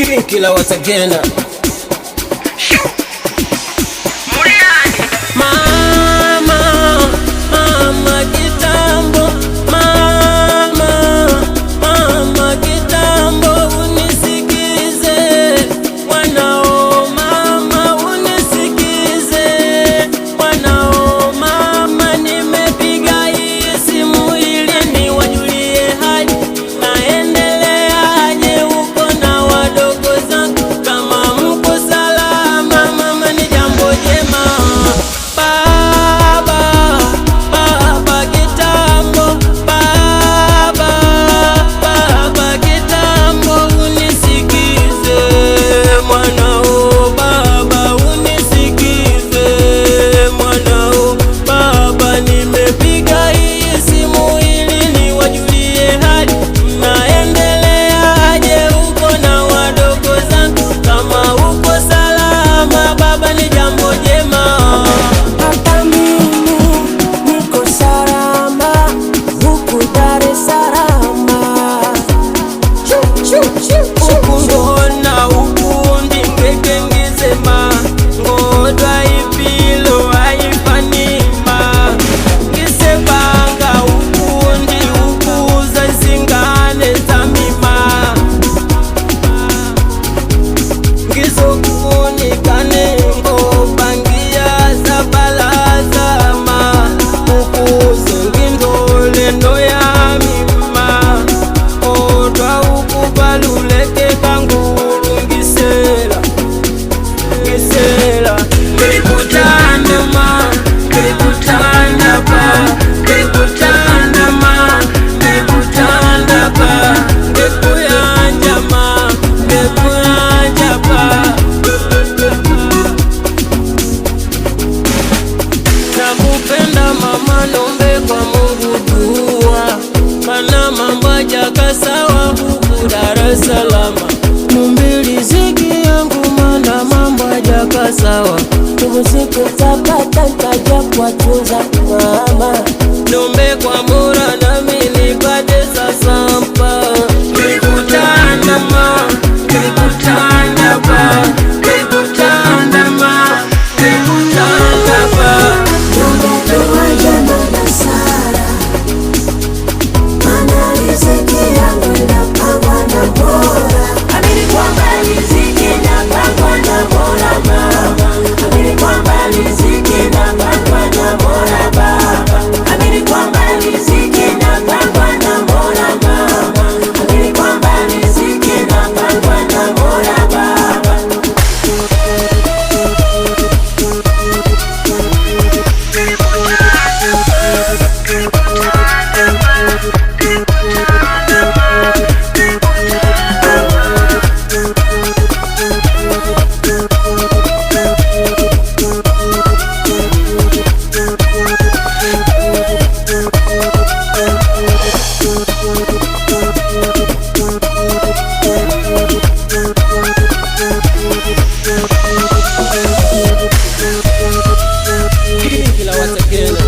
Kila watagena mama kitambo, mama kitambo, unisikize wanao, mama unisikize wanao, mama nimepiga hii simu ili niwajulie hali, naendelea aje huko na wadogo zangu, kama mko salama mama ni jambo jema. Nakupenda mama, nombe kwa Mungu dua, mana mambo hajakaa sawa huku Dar es Salaam. Nombe riziki yangu mana mambo hajakaa sawa, usiku tapata nitaja kuwatunza mama. Nombe kwa Mola nami nipate sasa mpa. Tulikutana ma, tulikutana pa, tulikutana ma, tulikutana pa. Kila watagena